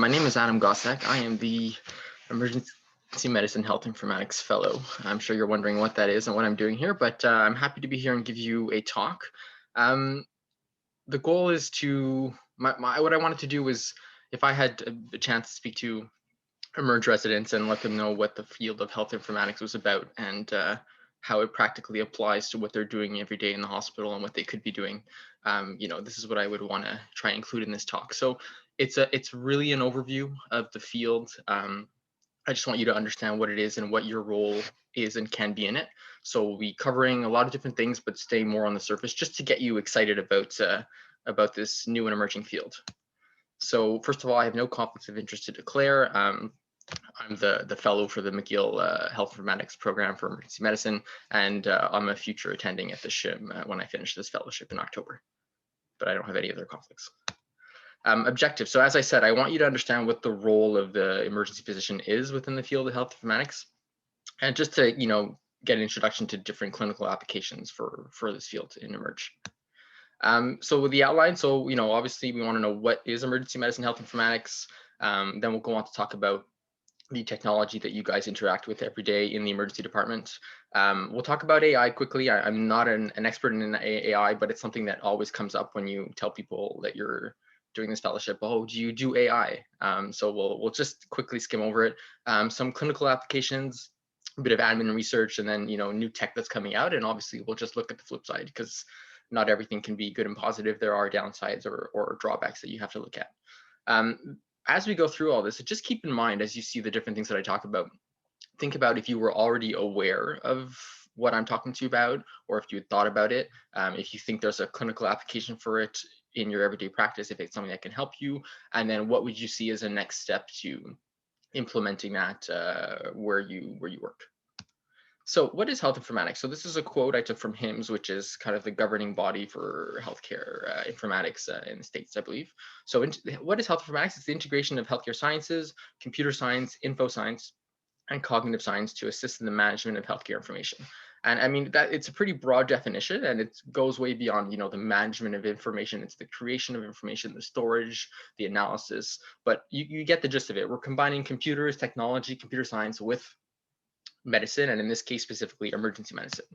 My name is Adam Gossack. I am the Emergency Medicine Health Informatics Fellow. I'm sure you're wondering what that is and what I'm doing here, but I'm happy to be here and give you a talk. The goal is to, what I wanted to do was, if I had a chance to speak to Emerge residents and let them know what the field of health informatics was about and how it practically applies to what they're doing every day in the hospital and what they could be doing. This is what I would want to try and include in this talk. So it's really an overview of the field. I just want you to understand what it is and what your role is and can be in it. So we'll be covering a lot of different things, but stay more on the surface just to get you excited about this new and emerging field. So first of all, I have no conflicts of interest to declare. I'm the fellow for the McGill Health Informatics program for emergency medicine, and I'm a future attending at the SHIM when I finish this fellowship in October, but I don't have any other conflicts. Objective. So as I said, I want you to understand what the role of the emergency physician is within the field of health informatics, and just to get an introduction to different clinical applications for this field in Emerge. So with the outline, so obviously we want to know what is emergency medicine health informatics. Then we'll go on to talk about the technology that you guys interact with every day in the emergency department. We'll talk about AI quickly. I'm not an expert in AI, but it's something that always comes up when you tell people that you're doing this fellowship. Oh, do you do AI? So we'll just quickly skim over it. Some clinical applications, a bit of admin and research, and then new tech that's coming out. And obviously we'll just look at the flip side, because not everything can be good and positive. There are downsides or drawbacks that you have to look at. As we go through all this, just keep in mind, as you see the different things that I talk about, think about if you were already aware of what I'm talking to you about, or if you had thought about it, if you think there's a clinical application for it in your everyday practice, if it's something that can help you, and then what would you see as a next step to implementing that where you work. So what is health informatics? So this is a quote I took from HIMSS, which is kind of the governing body for healthcare informatics in the States, I believe. So what is health informatics? It's the integration of healthcare sciences, computer science, info science, and cognitive science to assist in the management of healthcare information. And I mean, that it's a pretty broad definition, and it goes way beyond, the management of information. It's the creation of information, the storage, the analysis, but you get the gist of it. We're combining computers, technology, computer science with medicine, and in this case specifically emergency medicine.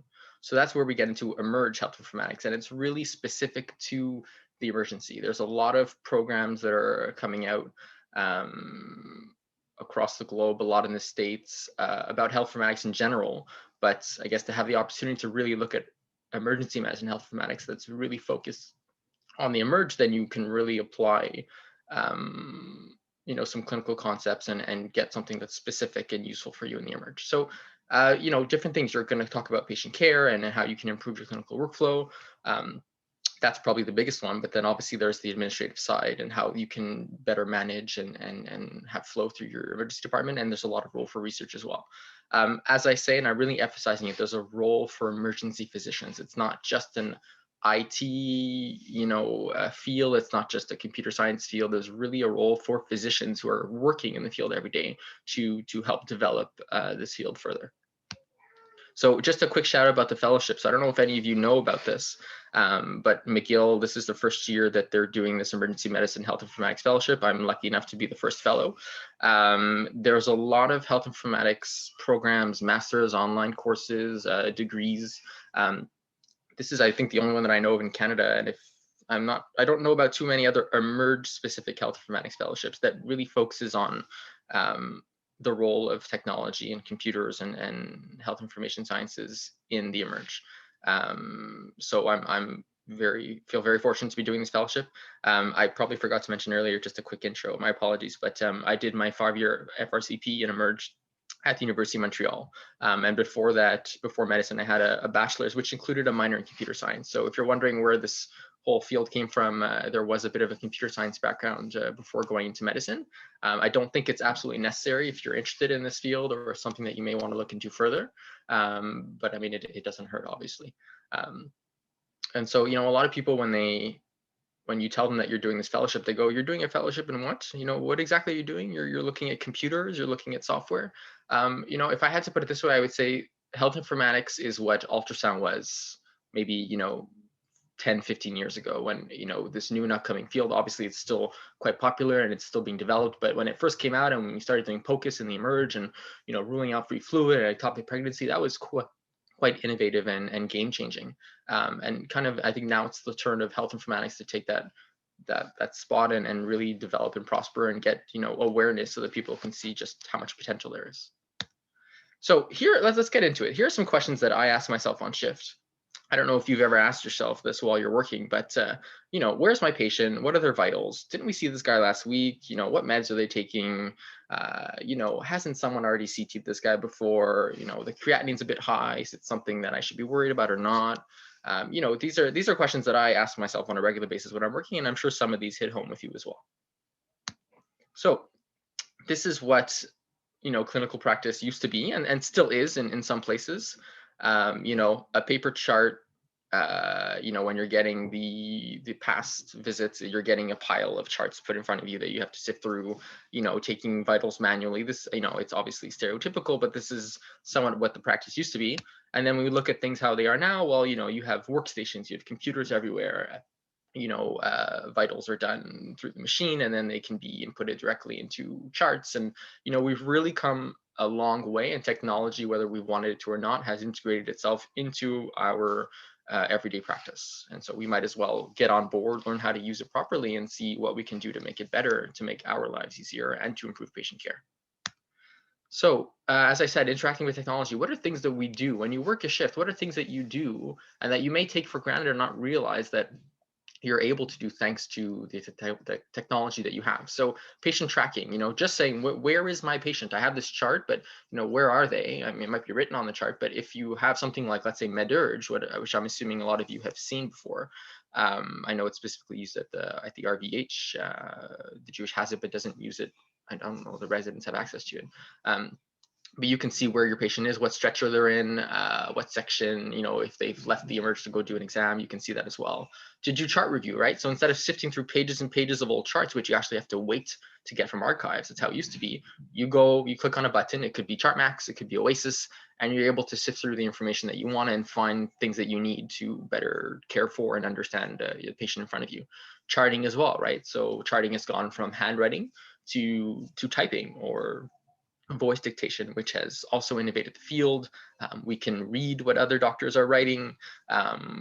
So that's where we get into Emerge Health Informatics, and it's really specific to the emergency. There's a lot of programs that are coming out across the globe, a lot in the States, about health informatics in general, but I guess to have the opportunity to really look at emergency medicine health informatics that's really focused on the Emerge, then you can really apply some clinical concepts and get something that's specific and useful for you in the Emerge. So, different things. You're going to talk about patient care and how you can improve your clinical workflow. That's probably the biggest one, but then obviously there's the administrative side and how you can better manage and have flow through your emergency department. And there's a lot of role for research as well. As I say, and I'm really emphasizing it, there's a role for emergency physicians. It's not just an IT, field. It's not just a computer science field. There's really a role for physicians who are working in the field every day to help develop this field further. So just a quick shout out about the fellowships. I don't know if any of you know about this, but McGill, this is the first year that they're doing this emergency medicine health informatics fellowship. I'm lucky enough to be the first fellow. There's a lot of health informatics programs, masters, online courses, degrees. This is, I think, the only one that I know of in Canada. And if I don't know about too many other Emerge specific health informatics fellowships that really focuses on the role of technology and computers and health information sciences in the Emerge. So I'm feel very fortunate to be doing this fellowship. I probably forgot to mention earlier, just a quick intro, my apologies, but I did my 5-year FRCP in Emerge at the University of Montreal. And before that, before medicine, I had a bachelor's, which included a minor in computer science. So if you're wondering where this whole field came from, there was a bit of a computer science background before going into medicine. I don't think it's absolutely necessary if you're interested in this field or something that you may want to look into further. But I mean, it doesn't hurt, obviously. And so, a lot of people, when you tell them that you're doing this fellowship, they go, "You're doing a fellowship in what? What exactly are you doing? You're looking at computers, you're looking at software." If I had to put it this way, I would say health informatics is what ultrasound was maybe, 10, 15 years ago when, this new and upcoming field, obviously it's still quite popular and it's still being developed. But when it first came out and when we started doing POCUS and the Emerge and, ruling out free fluid and ectopic pregnancy, that was quite innovative and game changing. And kind of, I think now it's the turn of health informatics to take that spot and really develop and prosper and get, awareness so that people can see just how much potential there is. So here, let's get into it. Here are some questions that I ask myself on shift. I don't know if you've ever asked yourself this while you're working, but where's my patient? What are their vitals? Didn't we see this guy last week? What meds are they taking? Hasn't someone already CT'd this guy before? The creatinine's a bit high. Is it something that I should be worried about or not? These are questions that I ask myself on a regular basis when I'm working, and I'm sure some of these hit home with you as well. So this is what clinical practice used to be and still is in some places. A paper chart, when you're getting the past visits, you're getting a pile of charts put in front of you that you have to sift through, taking vitals manually. This, it's obviously stereotypical, but this is somewhat what the practice used to be. And then when we look at things how they are now, well, you have workstations, you have computers everywhere. Vitals are done through the machine, and then they can be inputted directly into charts. And we've really come a long way, and technology, whether we wanted it to or not, has integrated itself into our everyday practice. And so we might as well get on board, learn how to use it properly, and see what we can do to make it better, to make our lives easier, and to improve patient care. So as I said, interacting with technology, what are things that we do when you work a shift? What are things that you do and that you may take for granted or not realize that you're able to do thanks to the technology that you have? So patient tracking, just saying, where is my patient? I have this chart, but where are they? I mean, it might be written on the chart, but if you have something like, let's say, MedUrge, which I'm assuming a lot of you have seen before, I know it's specifically used at the RVH, the Jewish has it, but doesn't use it. I don't know, the residents have access to it. But you can see where your patient is, what stretcher they're in, what section, if they've left the Emerge to go do an exam, you can see that as well. To do chart review, right? So instead of sifting through pages and pages of old charts, which you actually have to wait to get from archives, that's how it used to be. You click on a button, it could be ChartMax, it could be Oasis, and you're able to sift through the information that you want and find things that you need to better care for and understand the patient in front of you. Charting as well, right? So charting has gone from handwriting to typing or voice dictation, which has also innovated the field. We can read what other doctors are writing.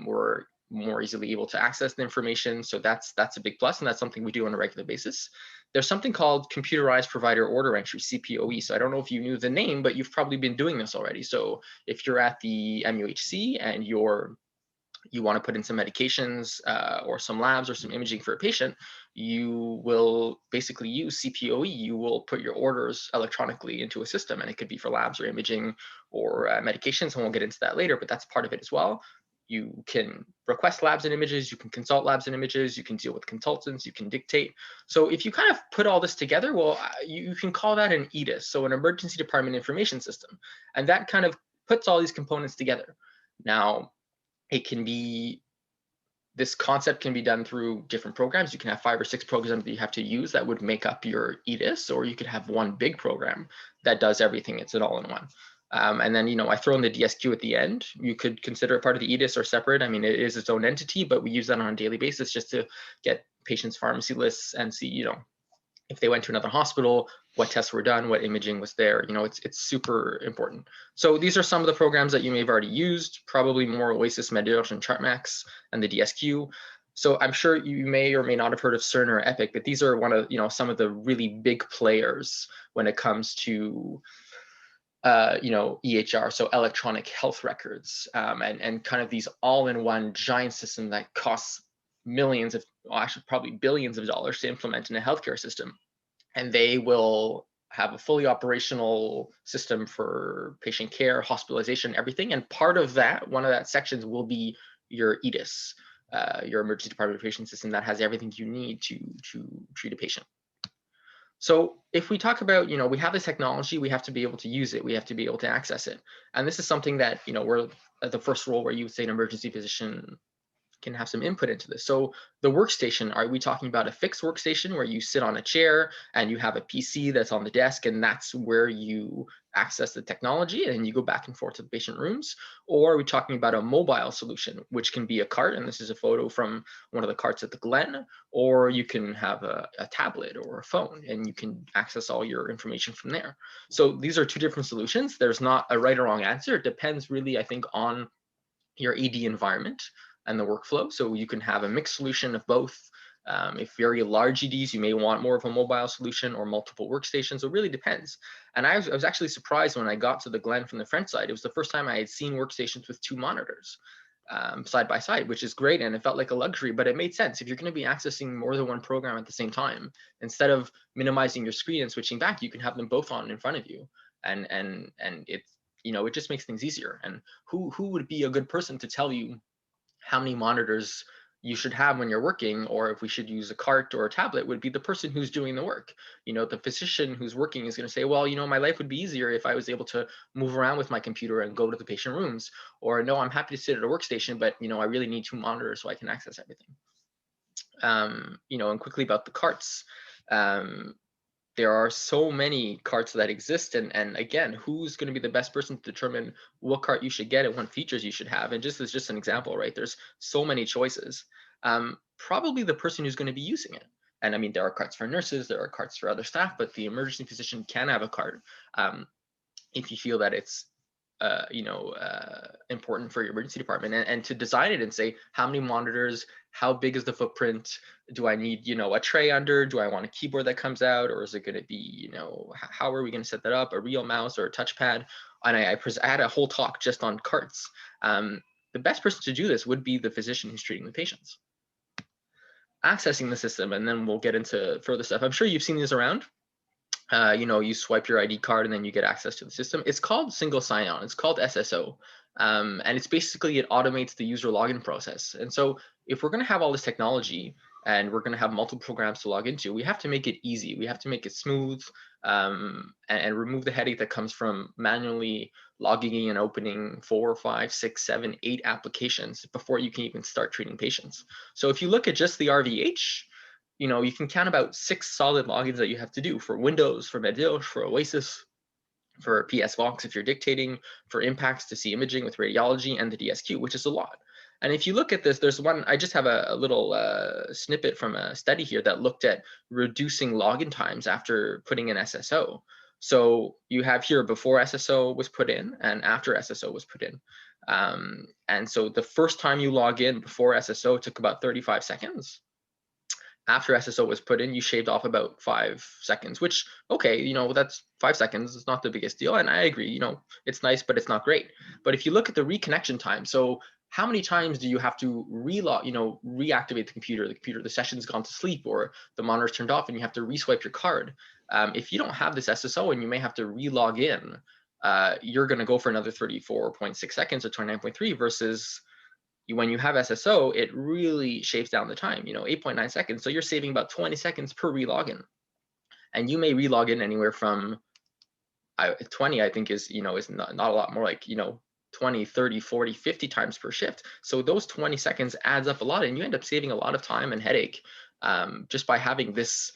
We're more easily able to access the information. So that's a big plus, and that's something we do on a regular basis. There's something called computerized provider order entry, CPOE. So I don't know if you knew the name, but you've probably been doing this already. So if you're at the MUHC and you want to put in some medications or some labs or some imaging for a patient, you will basically use CPOE. You will put your orders electronically into a system, and it could be for labs or imaging or medications, and we'll get into that later, but that's part of it as well. You can request labs and images, you can consult labs and images, you can deal with consultants, you can dictate. So if you kind of put all this together, well, you can call that an EDIS, so an emergency department information system. And that kind of puts all these components together. Now, this concept can be done through different programs. You can have 5 or 6 programs that you have to use that would make up your EDIS, or you could have one big program that does everything. It's an all-in-one. And then, I throw in the DSQ at the end. You could consider it part of the EDIS or separate. I mean, it is its own entity, but we use that on a daily basis just to get patients' pharmacy lists and see, if they went to another hospital, what tests were done, what imaging was there. It's super important. So these are some of the programs that you may have already used, probably more Oasis, MedUrge, and ChartMax, and the DSQ. So I'm sure you may or may not have heard of Cerner or Epic, but these are one of some of the really big players when it comes to EHR, so electronic health records, and kind of these all-in-one giant system that costs millions of, well, actually probably billions of dollars to implement in a healthcare system. And they will have a fully operational system for patient care, hospitalization, everything. And part of that, one of that sections will be your EDIS, your emergency department information system that has everything you need to treat a patient. So if we talk about, we have this technology, we have to be able to use it, we have to be able to access it. And this is something that, we're at the first role where you would say an emergency physician can have some input into this. So the workstation, are we talking about a fixed workstation where you sit on a chair and you have a PC that's on the desk and that's where you access the technology and you go back and forth to the patient rooms? Or are we talking about a mobile solution, which can be a cart, and this is a photo from one of the carts at the Glen, or you can have a tablet or a phone and you can access all your information from there. So these are two different solutions. There's not a right or wrong answer. It depends really, I think, on your AD environment and the workflow. So you can have a mixed solution of both. If very large EDs, you may want more of a mobile solution or multiple workstations. It really depends. And I was actually surprised when I got to the Glen from the French side. It was the first time I had seen workstations with 2 monitors side by side, which is great. And it felt like a luxury, but it made sense. If you're going to be accessing more than one program at the same time, instead of minimizing your screen and switching back, you can have them both on in front of you. And it's, it just makes things easier. And who would be a good person to tell you how many monitors you should have when you're working, or if we should use a cart or a tablet, would be the person who's doing the work. The physician who's working is going to say, well, my life would be easier if I was able to move around with my computer and go to the patient rooms. Or no, I'm happy to sit at a workstation, but I really need 2 monitors so I can access everything. And quickly about the carts. There are so many carts that exist, and again, who's going to be the best person to determine what cart you should get and what features you should have? And just as just an example, right, there's so many choices. Probably the person who's going to be using it. And I mean, there are carts for nurses, there are carts for other staff, but the emergency physician can have a cart if you feel that it's important for your emergency department, and to design it and say, how many monitors, how big is the footprint? Do I need, a tray under? Do I want a keyboard that comes out? Or is it going to be, how are we going to set that up? A real mouse or a touchpad? And I had a whole talk just on carts. The best person to do this would be the physician who's treating the patients. Accessing the system, and then we'll get into further stuff. I'm sure you've seen these around. You swipe your ID card and then you get access to the system. It's called single sign-on. It's called SSO. And it's basically, it automates the user login process. And so if we're going to have all this technology and we're going to have multiple programs to log into, we have to make it easy. We have to make it smooth and remove the headache that comes from manually logging in and opening 4, 5, 6, 7, 8 applications before you can even start treating patients. So if you look at just the RVH, you can count about 6 solid logins that you have to do for Windows, for McGill, for Oasis, for PSVox if you're dictating, for Impacts to see imaging with radiology, and the DSQ, which is a lot. And if you look at this, there's one, I just have a little snippet from a study here that looked at reducing login times after putting in SSO. So you have here before SSO was put in and after SSO was put in. And so the first time you log in before SSO took about 35 seconds. After SSO was put in, you shaved off about 5 seconds, which, okay, that's 5 seconds. It's not the biggest deal. And I agree, it's nice, but it's not great. But if you look at the reconnection time, so how many times do you have to reactivate the computer? The session's gone to sleep or the monitor's turned off and you have to reswipe your card. If you don't have this SSO and you may have to re-log in, you're going to go for another 34.6 seconds or 29.3 versus when you have SSO, it really shaves down the time, 8.9 seconds. So you're saving about 20 seconds per relogin. And you may relog in anywhere from 20, I think is not a lot, more like, 20, 30, 40, 50 times per shift. So those 20 seconds adds up a lot and you end up saving a lot of time and headache just by having this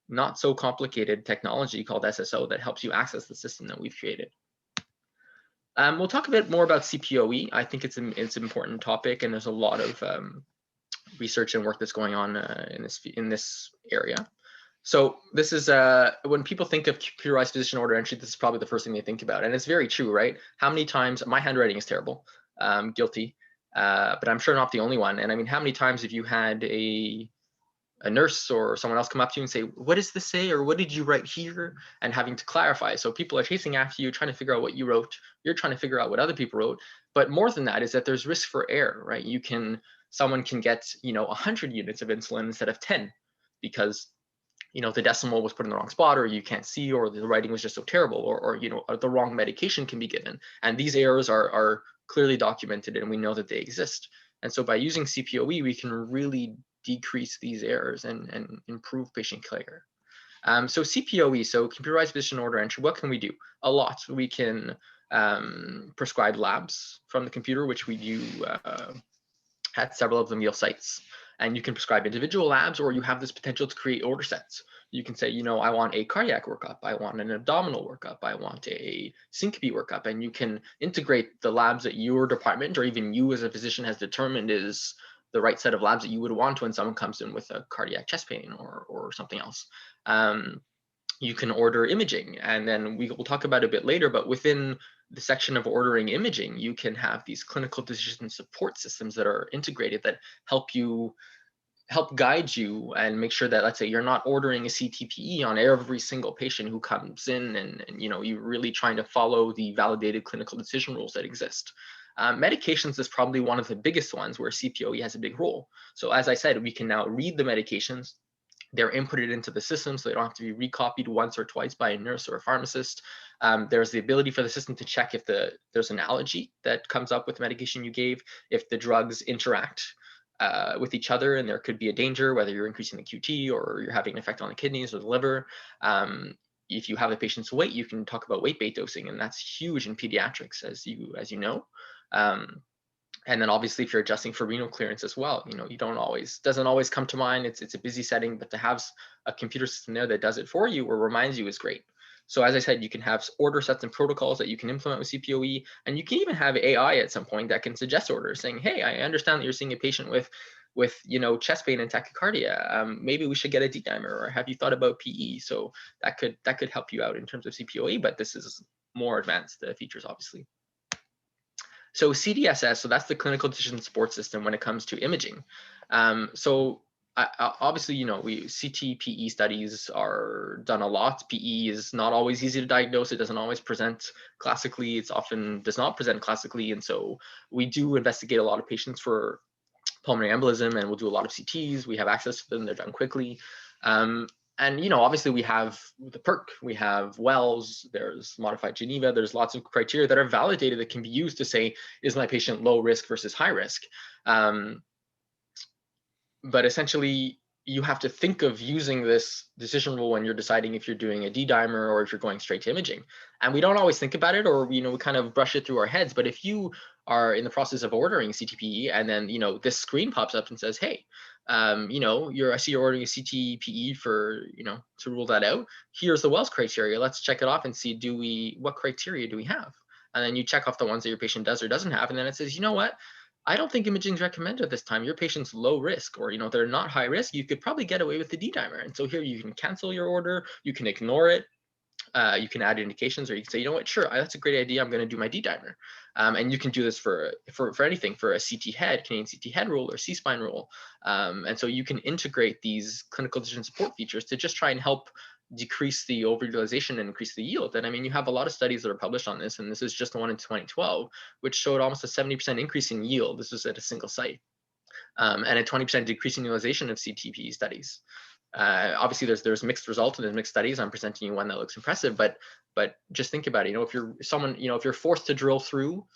not so complicated technology called SSO that helps you access the system that we've created. We'll talk a bit more about CPOE. I think it's an important topic, and there's a lot of research and work that's going on in this area. So this is when people think of computerized physician order entry, this is probably the first thing they think about, and it's very true, right? How many times, my handwriting is terrible, guilty, but I'm sure not the only one. And I mean, how many times have you had a nurse or someone else come up to you and say, what does this say? Or what did you write here? And having to clarify. So people are chasing after you, trying to figure out what you wrote. You're trying to figure out what other people wrote. But more than that is that there's risk for error, right? Someone can get, 100 units of insulin instead of 10 because, the decimal was put in the wrong spot, or you can't see, or the writing was just so terrible, or the wrong medication can be given. And these errors are clearly documented and we know that they exist. And so by using CPOE, we can really decrease these errors and improve patient care. So CPOE, so computerized physician order entry, what can we do? A lot. We can prescribe labs from the computer, which we do at several of the McGill sites. And you can prescribe individual labs, or you have this potential to create order sets. You can say, I want a cardiac workup, I want an abdominal workup, I want a syncope workup, and you can integrate the labs that your department or even you as a physician has determined is the right set of labs that you would want when someone comes in with a cardiac chest pain or something else. You can order imaging, and then we will talk about it a bit later, but within the section of ordering imaging, you can have these clinical decision support systems that are integrated that help guide you and make sure that, let's say, you're not ordering a CTPE on every single patient who comes in, and you're really trying to follow the validated clinical decision rules that exist. Medications is probably one of the biggest ones where CPOE has a big role. So as I said, we can now read the medications. They're inputted into the system, so they don't have to be recopied once or twice by a nurse or a pharmacist. There's the ability for the system to check if there's an allergy that comes up with the medication you gave, if the drugs interact with each other, and there could be a danger, whether you're increasing the QT or you're having an effect on the kidneys or the liver. If you have the patient's weight, you can talk about weight-based dosing, and that's huge in pediatrics, as you know. And then obviously, if you're adjusting for renal clearance as well, doesn't always come to mind. It's a busy setting, but to have a computer system there that does it for you or reminds you is great. So as I said, you can have order sets and protocols that you can implement with CPOE, and you can even have AI at some point that can suggest orders, saying, "Hey, I understand that you're seeing a patient with chest pain and tachycardia. Maybe we should get a D-dimer, or have you thought about PE?" So that could help you out in terms of CPOE, but this is more advanced features, obviously. So CDSS, so that's the clinical decision support system when it comes to imaging. Obviously, CT-PE studies are done a lot. PE is not always easy to diagnose. It doesn't always present classically. It's often does not present classically. And so we do investigate a lot of patients for pulmonary embolism, and we'll do a lot of CTs. We have access to them. They're done quickly. And obviously we have the PERC, we have Wells, there's modified Geneva, there's lots of criteria that are validated that can be used to say, is my patient low risk versus high risk? But essentially, you have to think of using this decision rule when you're deciding if you're doing a D-dimer or if you're going straight to imaging. And we don't always think about it, or we kind of brush it through our heads. But if you are in the process of ordering CTPE, and then this screen pops up and says, "Hey, I see you're ordering a CTPE for to rule that out. Here's the Wells criteria. Let's check it off and see what criteria do we have?" And then you check off the ones that your patient does or doesn't have, and then it says, "You know what? I don't think imaging is recommended at this time. Your patient's low risk, or they're not high risk. You could probably get away with the D-dimer." And so here you can cancel your order, you can ignore it, you can add indications, or you can say, "You know what? Sure, that's a great idea. I'm going to do my D-dimer." And you can do this for anything, for a CT head, Canadian CT head rule, or C-spine rule. And so you can integrate these clinical decision support features to just try and help decrease the overutilization and increase the yield. And I mean, you have a lot of studies that are published on this, and this is just the one in 2012, which showed almost a 70% increase in yield. This was at a single site, and a 20% decrease in utilization of CTPE studies. Obviously, there's mixed results and there's mixed studies. I'm presenting you one that looks impressive, but just think about it. If you're forced to drill through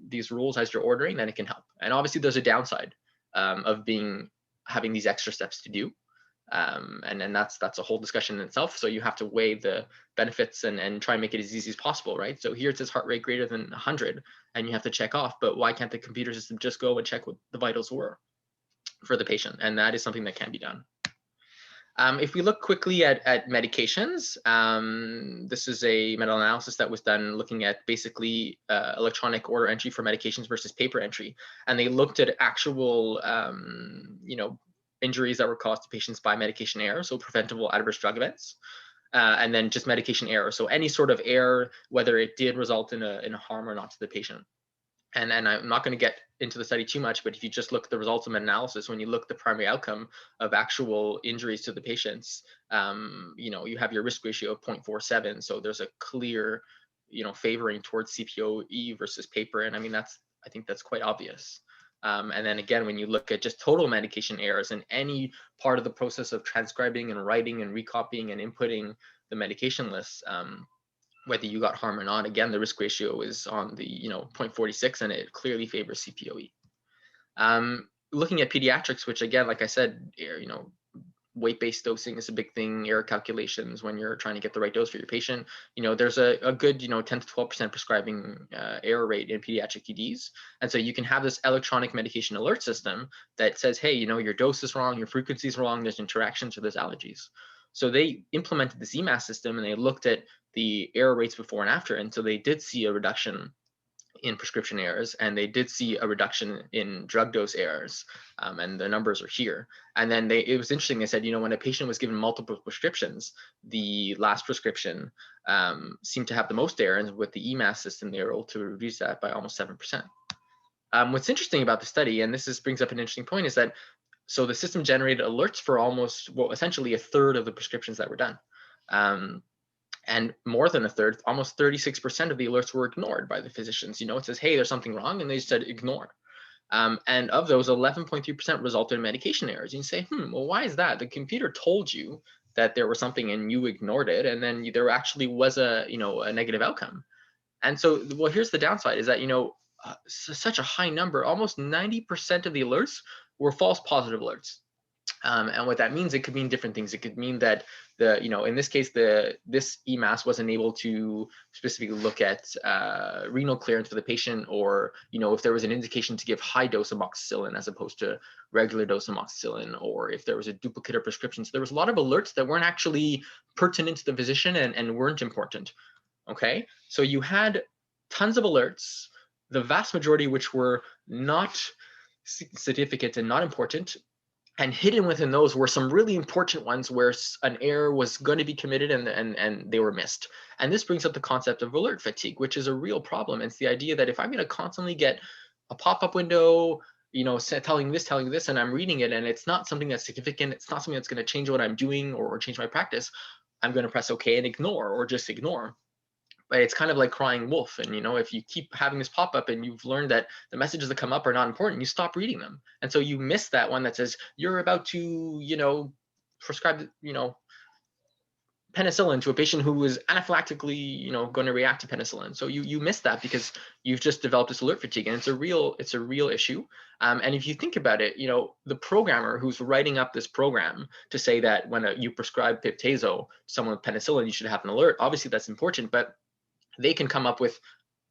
these rules as you're ordering, then it can help. And obviously, there's a downside of having these extra steps to do. And then that's a whole discussion in itself. So you have to weigh the benefits and try and make it as easy as possible, right? So here it says heart rate greater than 100, and you have to check off, but why can't the computer system just go and check what the vitals were for the patient? And that is something that can be done. If we look quickly at medications, this is a meta-analysis that was done looking at basically electronic order entry for medications versus paper entry. And they looked at actual, injuries that were caused to patients by medication error, so preventable adverse drug events, and then just medication error. So any sort of error, whether it did result in a harm or not to the patient. And then I'm not going to get into the study too much, but if you just look at the results of an analysis, when you look at the primary outcome of actual injuries to the patients, you have your risk ratio of 0.47. So there's a clear, favoring towards CPOE versus paper. And I mean, I think that's quite obvious. And then again, when you look at just total medication errors in any part of the process of transcribing and writing and recopying and inputting the medication lists, whether you got harm or not, again, the risk ratio is on the 0.46, and it clearly favors CPOE. Looking at pediatrics, which again, like I said, weight-based dosing is a big thing, error calculations when you're trying to get the right dose for your patient. There's a good, 10 to 12% prescribing error rate in pediatric EDs. And so you can have this electronic medication alert system that says, hey, your dose is wrong, your frequency is wrong, there's interactions or there's allergies. So they implemented the EMAS system and they looked at the error rates before and after. And so they did see a reduction in prescription errors, and they did see a reduction in drug dose errors, and the numbers are here. And then it was interesting, they said, when a patient was given multiple prescriptions, the last prescription seemed to have the most errors. With the EMAS system, they were able to reduce that by almost 7%. What's interesting about the study, and this brings up an interesting point, is that so the system generated alerts for almost, well, essentially a third of the prescriptions that were done. And more than a third, almost 36% of the alerts were ignored by the physicians. It says, hey, there's something wrong, and they said ignore. And of those, 11.3% resulted in medication errors. You say, well, why is that? The computer told you that there was something and you ignored it, and then there actually was a negative outcome. And so, well, here's the downside: is that such a high number, almost 90% of the alerts were false positive alerts. And what that means, it could mean different things. It could mean that in this case, this EMAS wasn't able to specifically look at renal clearance for the patient, or if there was an indication to give high dose amoxicillin as opposed to regular dose amoxicillin, or if there was a duplicate of prescription. So there was a lot of alerts that weren't actually pertinent to the physician and weren't important. Okay, so you had tons of alerts, the vast majority of which were not significant and not important. And hidden within those were some really important ones where an error was going to be committed and they were missed. And this brings up the concept of alert fatigue, which is a real problem. It's the idea that if I'm going to constantly get a pop-up window, telling this, and I'm reading it, and it's not something that's significant, it's not something that's going to change what I'm doing or change my practice, I'm going to press OK and ignore, or just ignore. But it's kind of like crying wolf. And if you keep having this pop up and you've learned that the messages that come up are not important, you stop reading them. And so you miss that one that says you're about to prescribe penicillin to a patient who is anaphylactically going to react to penicillin. So you miss that because you've just developed this alert fatigue, and it's a real issue. And if you think about it, the programmer who's writing up this program to say that when you prescribe Piptazo to someone with penicillin, you should have an alert, obviously that's important, but they can come up with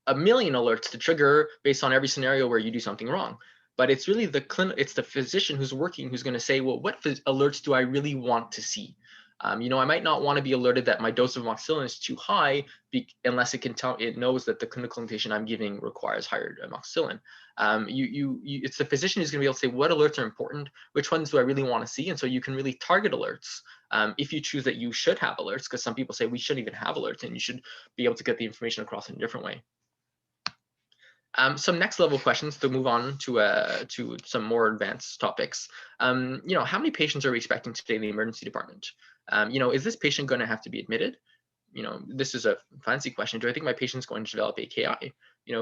a million alerts to trigger based on every scenario where you do something wrong. But it's really it's the physician who's working who's going to say, well, what alerts do I really want to see? I might not want to be alerted that my dose of amoxicillin is too high unless it knows that the clinical indication I'm giving requires higher amoxicillin. It's the physician who's going to be able to say what alerts are important, which ones do I really want to see, and so you can really target alerts if you choose that you should have alerts, because some people say we shouldn't even have alerts and you should be able to get the information across in a different way. Some next level questions to move on to some more advanced topics. How many patients are we expecting today in the emergency department? Is this patient going to have to be admitted? This is a fancy question. Do I think my patient's going to develop AKI?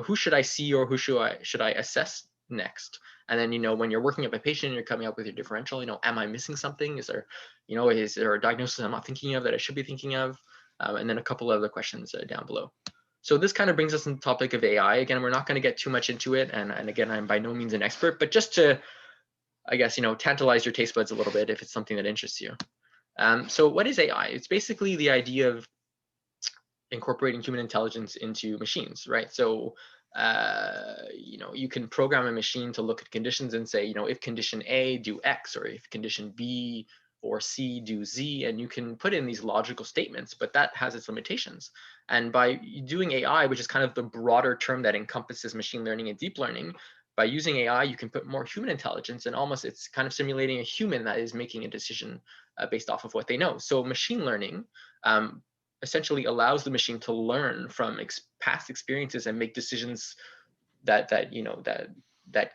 Who should I see, or who should I assess next? And then, when you're working up a patient, you're coming up with your differential, am I missing something? Is there a diagnosis I'm not thinking of that I should be thinking of? And then a couple other questions down below. So this kind of brings us to the topic of AI. Again, we're not going to get too much into it. And again, I'm by no means an expert, but just to, I guess, tantalize your taste buds a little bit if it's something that interests you. So what is AI? It's basically the idea of incorporating human intelligence into machines, right? So, you can program a machine to look at conditions and say, if condition A, do X, or if condition B or C, do Z, and you can put in these logical statements, but that has its limitations. And by doing AI, which is kind of the broader term that encompasses machine learning and deep learning, by using AI, you can put more human intelligence, and almost it's kind of simulating a human that is making a decision based off of what they know. So machine learning essentially allows the machine to learn from past experiences and make decisions that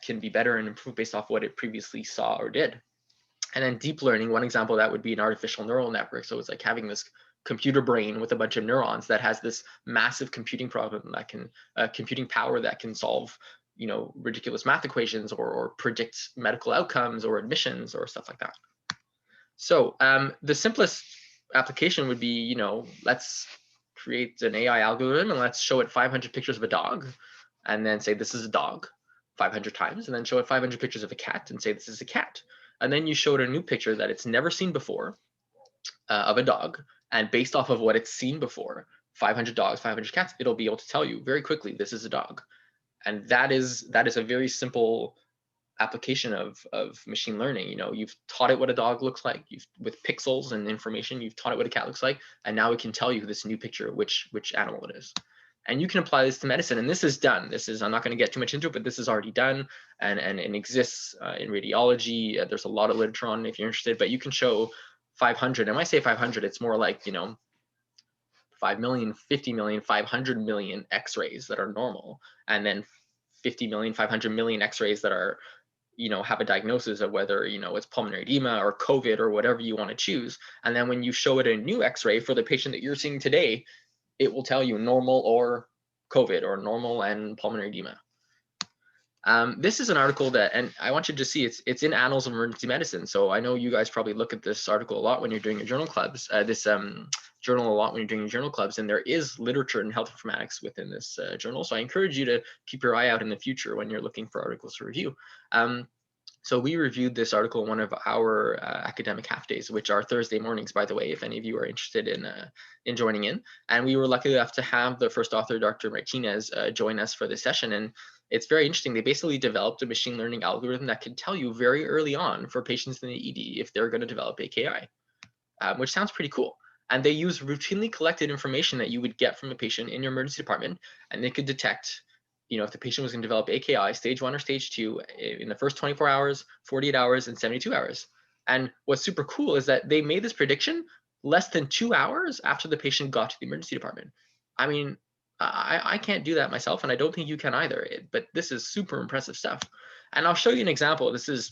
can be better and improve based off what it previously saw or did. And then deep learning, one example of that would be an artificial neural network. So it's like having this computer brain with a bunch of neurons that has this massive computing problem that can computing power that can solve ridiculous math equations or predict medical outcomes or admissions or stuff like that. So the simplest application would be, let's create an AI algorithm and let's show it 500 pictures of a dog and then say this is a dog 500 times, and then show it 500 pictures of a cat and say this is a cat. and then you showed a new picture that it's never seen before of a dog, and based off of what it's seen before, 500 dogs, 500 cats, it'll be able to tell you very quickly this is a dog. And that is a very simple application of machine learning. You've taught it what a dog looks like, with pixels and information, you've taught it what a cat looks like, and now it can tell you this new picture which animal it is. And you can apply this to medicine, and this is done. I'm not going to get too much into it, but this is already done, and it exists in radiology. There's a lot of literature on it if you're interested, but you can show 500, and when I say 500, it's more like 5 million, 50 million, 500 million x-rays that are normal, and then 50 million, 500 million x-rays that are have a diagnosis of whether it's pulmonary edema or COVID or whatever you want to choose. And then when you show it a new x-ray for the patient that you're seeing today, it will tell you normal or COVID, or normal and pulmonary edema. This is an article that, and I want you to see, it's in Annals of Emergency Medicine. So I know you guys probably look at this article a lot when you're doing your journal clubs, journal a lot when you're doing your journal clubs, and there is literature in health informatics within this journal. So I encourage you to keep your eye out in the future when you're looking for articles to review. So we reviewed this article in one of our academic half days, which are Thursday mornings, by the way, if any of you are interested in joining in. And we were lucky enough to have the first author, Dr. Martinez, join us for this session. And it's very interesting. They basically developed a machine learning algorithm that can tell you very early on for patients in the ED if they're going to develop AKI, which sounds pretty cool. And they use routinely collected information that you would get from a patient in your emergency department, and they could detect if the patient was going to develop AKI stage 1 or stage 2 in the first 24 hours, 48 hours, and 72 hours. And what's super cool is that they made this prediction less than 2 hours after the patient got to the emergency department. I mean, I can't do that myself, and I don't think you can either, but this is super impressive stuff. And I'll show you an example. This is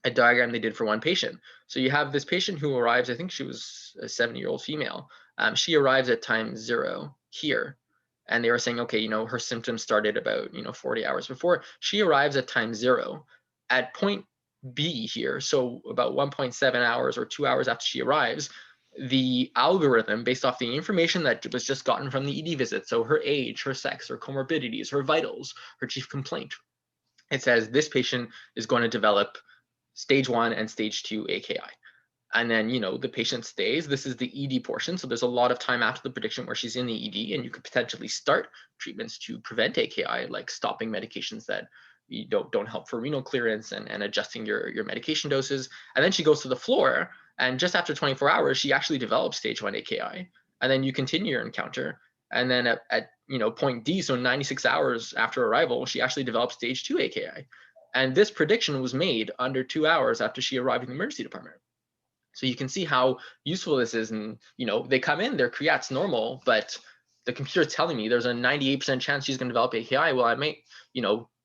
a diagram they did for one patient. So you have this patient who arrives, I think she was a 70-year-old female. She arrives at time 0 here. And they were saying, okay, her symptoms started about, 40 hours before. She arrives at time 0 at point B here. So about 1.7 hours or 2 hours after she arrives, the algorithm, based off the information that was just gotten from the ED visit, so her age, her sex, her comorbidities, her vitals, her chief complaint, it says this patient is going to develop stage 1 and stage 2 AKI. And then, the patient stays. This is the ED portion. So there's a lot of time after the prediction where she's in the ED, and you could potentially start treatments to prevent AKI, like stopping medications that you don't help for renal clearance, and adjusting your medication doses. And then she goes to the floor, and just after 24 hours, she actually develops stage 1 AKI. And then you continue your encounter. And then at point D, so 96 hours after arrival, she actually develops stage 2 AKI. And this prediction was made under 2 hours after she arrived in the emergency department. So you can see how useful this is. And, they come in, their create's normal, but the computer's telling me there's a 98% chance she's going to develop AKI. Well, I might,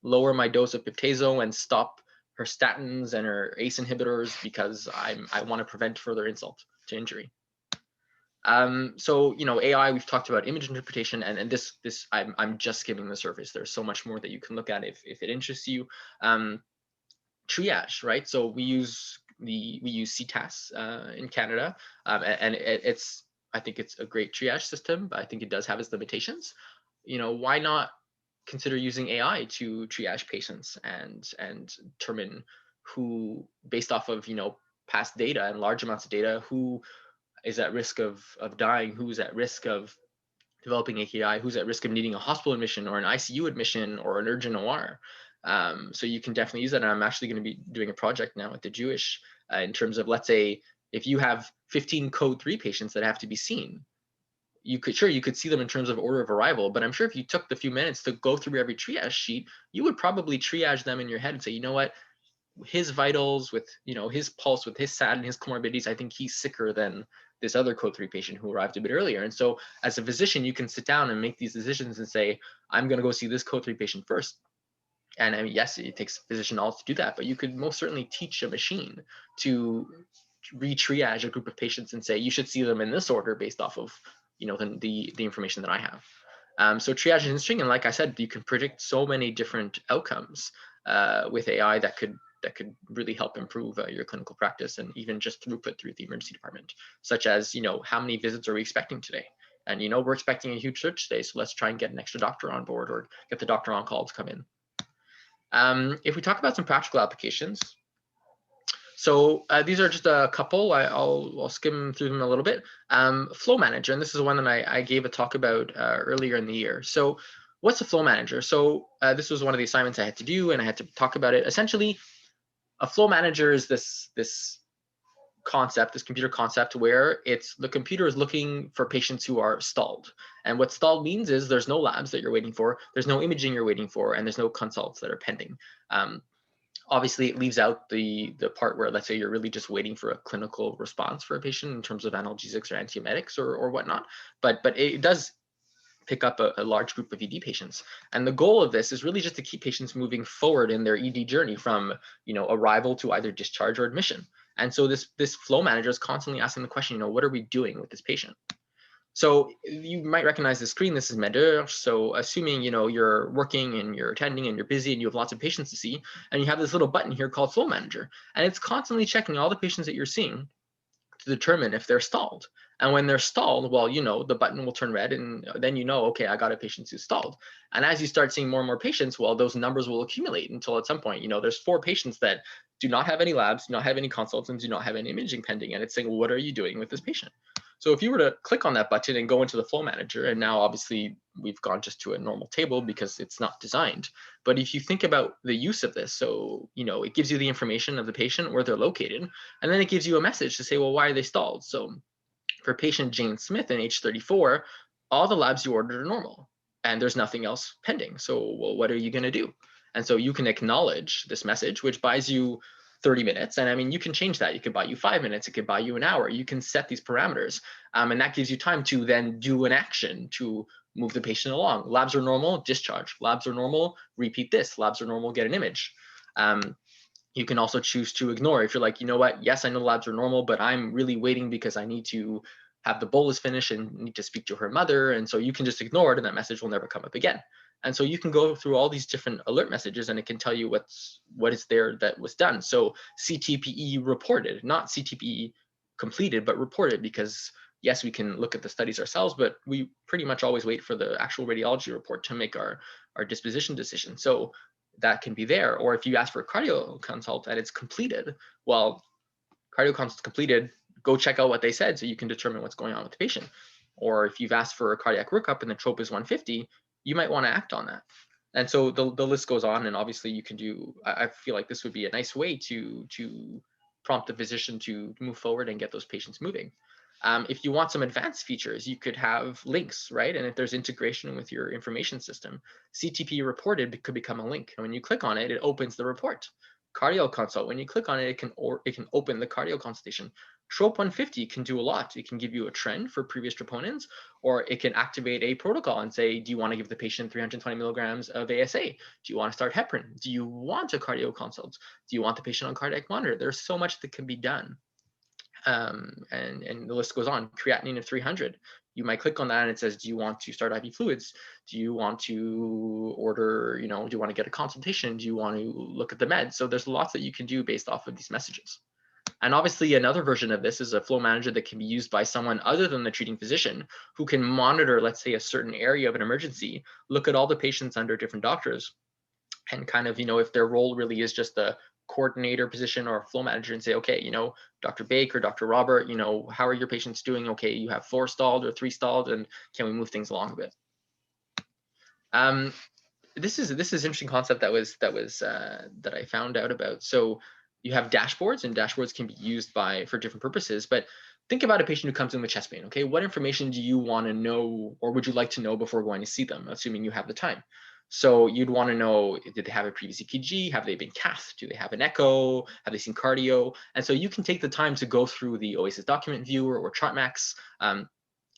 lower my dose of piptazo and stop her statins and her ACE inhibitors because I want to prevent further insult to injury. So, AI, we've talked about image interpretation, and this I'm just skimming the surface. There's so much more that you can look at if it interests you. Triage, right? So we use CTAS in Canada, and I think it's a great triage system, but I think it does have its limitations. Why not consider using AI to triage patients and determine who, based off of past data and large amounts of data, who is at risk of dying, who's at risk of developing AKI, who's at risk of needing a hospital admission or an ICU admission or an urgent OR. So you can definitely use that. And I'm actually going to be doing a project now at the Jewish in terms of, let's say, if you have 15 code 3 patients that have to be seen, you could see them in terms of order of arrival, but I'm sure if you took the few minutes to go through every triage sheet, you would probably triage them in your head and say, you know what, his vitals with, his pulse with his SAT and his comorbidities, I think he's sicker than this other code 3 patient who arrived a bit earlier. And so as a physician, you can sit down and make these decisions and say, I'm going to go see this code 3 patient first. And I mean, yes, it takes physician knowledge to do that, but you could most certainly teach a machine to re-triage a group of patients and say, you should see them in this order based off of, the information that I have. So triage is interesting. And like I said, you can predict so many different outcomes with AI that could really help improve your clinical practice and even just throughput through the emergency department, such as, how many visits are we expecting today? And, we're expecting a huge surge today, so let's try and get an extra doctor on board or get the doctor on call to come in. If we talk about some practical applications, So these are just a couple. I'll skim through them a little bit. Flow Manager, and this is one that I gave a talk about earlier in the year. So what's a Flow Manager? So this was one of the assignments I had to do, and I had to talk about it. Essentially, a Flow Manager is this concept, this computer concept, where the computer is looking for patients who are stalled. And what stalled means is there's no labs that you're waiting for, there's no imaging you're waiting for, and there's no consults that are pending. Obviously, it leaves out the part where, let's say, you're really just waiting for a clinical response for a patient in terms of analgesics or antiemetics or whatnot. But it does pick up a large group of ED patients. And the goal of this is really just to keep patients moving forward in their ED journey from, arrival to either discharge or admission. And so this flow manager is constantly asking the question, what are we doing with this patient? So you might recognize the screen. This is McGill. So assuming you're working and you're attending and you're busy and you have lots of patients to see, and you have this little button here called Flow Manager, and it's constantly checking all the patients that you're seeing to determine if they're stalled. And when they're stalled, well, the button will turn red, and then okay, I got a patient who's stalled. And as you start seeing more and more patients, well, those numbers will accumulate until at some point, there's 4 patients that do not have any labs, do not have any consults, and do not have any imaging pending. And it's saying, what are you doing with this patient? So if you were to click on that button and go into the Flow Manager, and now obviously we've gone just to a normal table because it's not designed. But if you think about the use of this, so, it gives you the information of the patient, where they're located, and then it gives you a message to say, well, why are they stalled? So for patient Jane Smith in age 34, all the labs you ordered are normal and there's nothing else pending. So, well, what are you going to do? And so you can acknowledge this message, which buys you 30 minutes. And I mean, you can change that. You could buy you 5 minutes. It could buy you an hour. You can set these parameters. And that gives you time to then do an action to move the patient along. Labs are normal, discharge. Labs are normal, repeat this. Labs are normal, get an image. You can also choose to ignore. If you're like, you know what, yes, I know labs are normal, but I'm really waiting because I need to have the bolus finish and need to speak to her mother. And so you can just ignore it and that message will never come up again. And so you can go through all these different alert messages and it can tell you what is there that was done. So CPOE reported, not CPOE completed, but reported, because yes, we can look at the studies ourselves, but we pretty much always wait for the actual radiology report to make our disposition decision. So that can be there. Or if you ask for a cardio consult and it's completed, well, cardio consult completed, go check out what they said so you can determine what's going on with the patient. Or if you've asked for a cardiac workup and the trope is 150, you might want to act on that. And so the list goes on, and obviously you can do, I feel like this would be a nice way to prompt the physician to move forward and get those patients moving. If you want some advanced features, you could have links, right? And if there's integration with your information system, CTP reported could become a link. And when you click on it, it opens the report. Cardio consult, when you click on it, it can open the cardio consultation. Trope 150 can do a lot. It can give you a trend for previous troponins, or it can activate a protocol and say, do you want to give the patient 320 milligrams of ASA? Do you want to start heparin? Do you want a cardio consult? Do you want the patient on cardiac monitor? There's so much that can be done. And the list goes on. Creatinine of 300. You might click on that and it says, do you want to start IV fluids? Do you want to order, do you want to get a consultation? Do you want to look at the meds? So there's lots that you can do based off of these messages. And obviously another version of this is a flow manager that can be used by someone other than the treating physician, who can monitor, let's say, a certain area of an emergency, look at all the patients under different doctors, and kind of, if their role really is just the coordinator position or flow manager, and say, okay, Dr. Bake or Dr. Robert, how are your patients doing? Okay, you have 4 stalled or 3 stalled, and can we move things along a bit? This is an interesting concept that I found out about. So you have dashboards, and dashboards can be used for different purposes. But think about a patient who comes in with chest pain. Okay, what information do you want to know, or would you like to know before going to see them, assuming you have the time? So you'd want to know, did they have a previous EKG? Have they been cathed? Do they have an echo? Have they seen cardio? And so you can take the time to go through the OASIS document viewer or ChartMax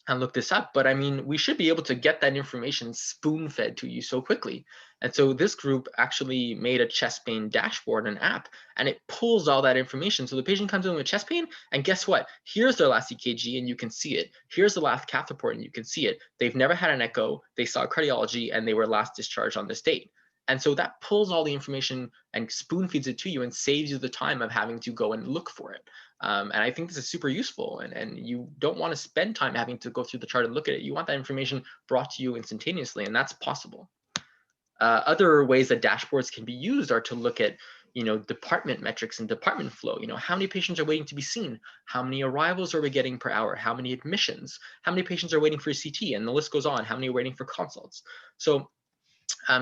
and look this up. But I mean, we should be able to get that information spoon-fed to you so quickly. And so this group actually made a chest pain dashboard, an app, and it pulls all that information. So the patient comes in with chest pain, and guess what? Here's their last EKG, and you can see it. Here's the last cath report, and you can see it. They've never had an echo. They saw cardiology, and they were last discharged on this date. And so that pulls all the information and spoon feeds it to you and saves you the time of having to go and look for it. And I think this is super useful, and you don't want to spend time having to go through the chart and look at it. You want that information brought to you instantaneously, and that's possible. Other ways that dashboards can be used are to look at, department metrics and department flow. How many patients are waiting to be seen? How many arrivals are we getting per hour? How many admissions? How many patients are waiting for CT? And the list goes on. How many are waiting for consults? So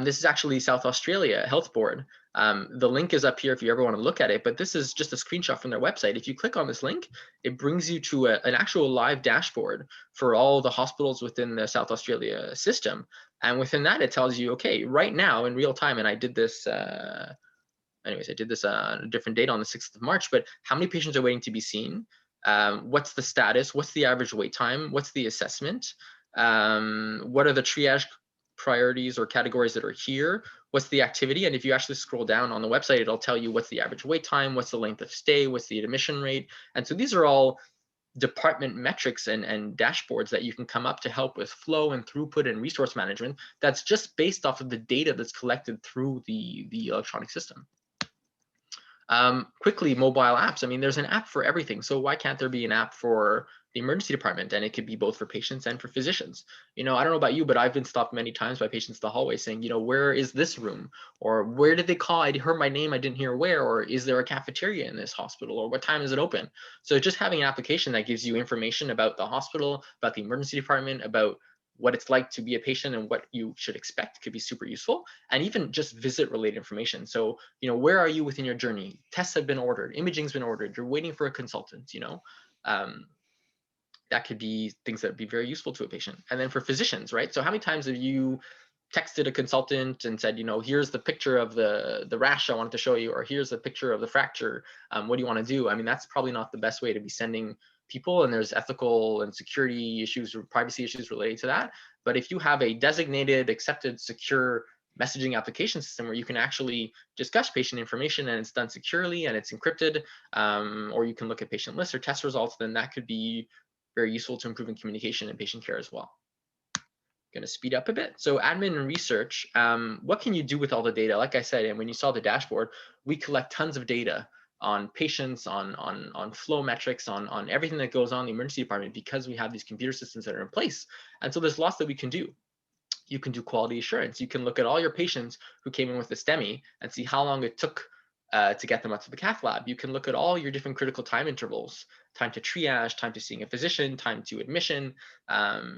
this is actually South Australia Health Board. The link is up here if you ever want to look at it, but this is just a screenshot from their website. If you click on this link, it brings you to an actual live dashboard for all the hospitals within the South Australia system. And within that, it tells you, okay, right now in real time, and I did this, anyways, I did this on a different date on the 6th of March, but how many patients are waiting to be seen? What's the status? What's the average wait time? What's the assessment? What are the triage priorities or categories that are here? What's the activity? And if you actually scroll down on the website, it'll tell you what's the average wait time, what's the length of stay, what's the admission rate. And so these are all department metrics and dashboards that you can come up to help with flow and throughput and resource management. That's just based off of the data that's collected through the electronic system. Quickly, mobile apps. I mean, there's an app for everything. So why can't there be an app for the emergency department? And it could be both for patients and for physicians. I don't know about you, but I've been stopped many times by patients in the hallway saying, where is this room? Or where did they call? I heard my name, I didn't hear where. Or is there a cafeteria in this hospital? Or what time is it open? So just having an application that gives you information about the hospital, about the emergency department, about what it's like to be a patient and what you should expect could be super useful. And even just visit related information. So, where are you within your journey? Tests have been ordered, imaging's been ordered, you're waiting for a consultant, that could be things that would be very useful to a patient. And then for physicians, right? So how many times have you texted a consultant and said, here's the picture of the rash I wanted to show you, or here's the picture of the fracture. What do you want to do? I mean, that's probably not the best way to be sending people, and there's ethical and security issues or privacy issues related to that. But if you have a designated, accepted, secure messaging application system where you can actually discuss patient information and it's done securely and it's encrypted, or you can look at patient lists or test results, then that could be very useful to improving communication and patient care as well. Going to speed up a bit. So admin and research, what can you do with all the data? Like I said, and when you saw the dashboard, we collect tons of data on patients, on flow metrics, on everything that goes on in the emergency department, because we have these computer systems that are in place. And so there's lots that we can do. You can do quality assurance. You can look at all your patients who came in with a STEMI and see how long it took to get them up to the cath lab. You can look at all your different critical time intervals, time to triage, time to seeing a physician, time to admission.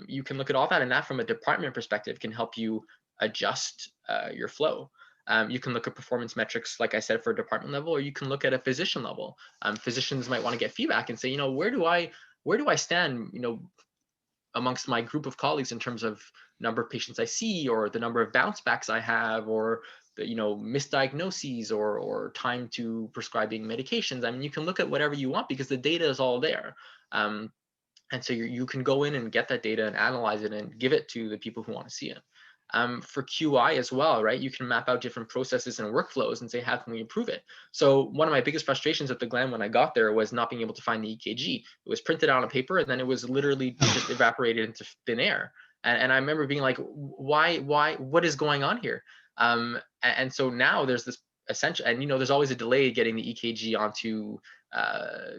You can look at all that, and that from a department perspective can help you adjust your flow. You can look at performance metrics, like I said, for a department level, or you can look at a physician level. Physicians might want to get feedback and say, where do I stand, amongst my group of colleagues in terms of number of patients I see, or the number of bounce backs I have, or the misdiagnoses, or time to prescribing medications. I mean, you can look at whatever you want because the data is all there. And so you can go in and get that data and analyze it and give it to the people who want to see it. For QI as well, right? You can map out different processes and workflows and say, how can we improve it? So one of my biggest frustrations at the Glen when I got there was not being able to find the EKG. It was printed out on paper and then it was literally just evaporated into thin air. And I remember being like, why, what is going on here? And so now there's this essential, and there's always a delay getting the EKG onto